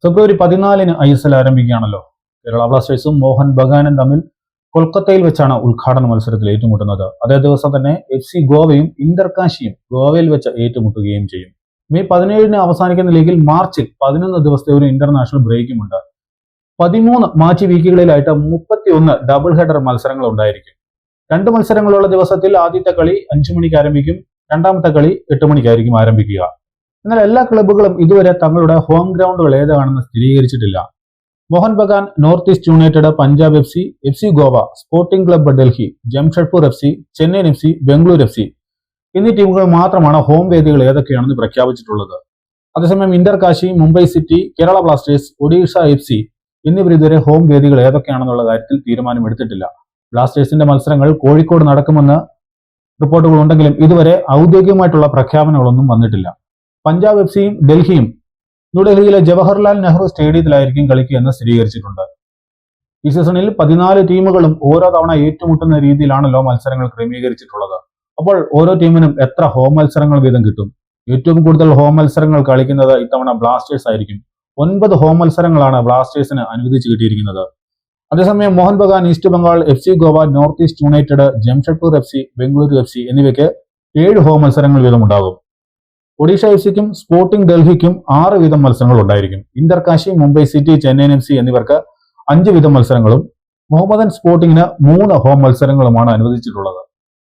ഫെബ്രുവരി 14 ISL ആരംഭിക്കുകയാണല്ലോ. Kerala ബ്ലാസ്റ്റേഴ്സും Mohan ബഗാനും തമ്മിൽ കൊൽക്കത്തയിൽ വെച്ചാണ് ഉദ്ഘാടന മത്സരത്തിൽ ഏറ്റുമുട്ടുന്നത്. അതേ ദിവസം തന്നെ FC ഗോവയും ഇന്റർകാശിയും ഗോവയിൽ വെച്ച് ഏറ്റുമുട്ടുകയും ചെയ്യും. മെയ് 17 അവസാനിക്കുന്ന ലീഗിൽ മാർച്ചിൽ 11 ദിവസത്തെ ഒരു ഇന്റർനാഷണൽ ബ്രേക്കുമുണ്ട്. 13 മാച്ച് വീക്കുകളിലായിട്ട് 31 ഡബിൾ ഹെഡർ മത്സരങ്ങൾ ഉണ്ടായിരിക്കും. 2 മത്സരങ്ങളുള്ള ദിവസത്തിൽ ആദ്യത്തെ കളി 5 മണിക്ക് ആരംഭിക്കും, രണ്ടാമത്തെ കളി 8 മണിക്കായിരിക്കും ആരംഭിക്കുക. എന്നാൽ എല്ലാ ക്ലബ്ബുകളും ഇതുവരെ തങ്ങളുടെ ഹോം ഗ്രൗണ്ടുകൾ ഏതാണെന്ന് സ്ഥിരീകരിച്ചിട്ടില്ല. Mohan Bagan, north East United, Punjab FC Goa, sporting club Delhi, Jamshedpur FC, Chennaiyin FC, Bengaluru FC എന്നീ ടീമുകൾ മാത്രമാണ് ഹോം വേദികൾ ഏതൊക്കെയാണെന്ന് പ്രഖ്യാപിച്ചിട്ടുള്ളത്. അതേസമയം Inter Kashi, Mumbai city, Kerala Blasters, Odisha FC എന്നിവർ ഇതുവരെ ഹോം വേദികൾ ഏതൊക്കെയാണെന്നുള്ള കാര്യത്തിൽ തീരുമാനമെടുത്തിട്ടില്ല. ബ്ലാസ്റ്റേഴ്സിന്റെ മത്സരങ്ങൾ കോഴിക്കോട് നടക്കുമെന്ന് റിപ്പോർട്ടുകൾ ഉണ്ടെങ്കിലും ഇതുവരെ ഔദ്യോഗികമായിട്ടുള്ള പ്രഖ്യാപനങ്ങളൊന്നും വന്നിട്ടില്ല. പഞ്ചാബ് FCയും ഡൽഹിയും ന്യൂഡൽഹിയിലെ ജവഹർലാൽ നെഹ്റു സ്റ്റേഡിയത്തിലായിരിക്കും കളിക്കുക എന്ന് സ്ഥിരീകരിച്ചിട്ടുണ്ട്. ഈ സീസണിൽ 14 ടീമുകളും ഓരോ തവണ ഏറ്റുമുട്ടുന്ന രീതിയിലാണല്ലോ മത്സരങ്ങൾ ക്രമീകരിച്ചിട്ടുള്ളത്. അപ്പോൾ ഓരോ ടീമിനും എത്ര ഹോം മത്സരങ്ങൾ വീതം കിട്ടും? ഏറ്റവും കൂടുതൽ ഹോം മത്സരങ്ങൾ കളിക്കുന്നത് ഇത്തവണ ബ്ലാസ്റ്റേഴ്സ് ആയിരിക്കും. 9 ഹോം മത്സരങ്ങളാണ് ബ്ലാസ്റ്റേഴ്സിന് അനുവദിച്ചു കിട്ടിയിരിക്കുന്നത്. അതേസമയം Mohun Bagan, East Bengal, FC Goa, North East United, Jamshedpur FC, Bengaluru FC എന്നിവയ്ക്ക് 7 ഹോം മത്സരങ്ങൾ വീതം ഉണ്ടാകും. ഒഡീഷ FCക്കും സ്പോർട്ടിംഗ് ഡൽഹിക്കും 6 വീതം മത്സരങ്ങൾ ഉണ്ടായിരിക്കും. ഇന്റർകാശി, മുംബൈ സിറ്റി, ചെന്നൈയിൻ FC എന്നിവർക്ക് 5 വീതം മത്സരങ്ങളും മുഹമ്മദൻ സ്പോർട്ടിങ്ങിന് 3 ഹോം മത്സരങ്ങളുമാണ് അനുവദിച്ചിട്ടുള്ളത്.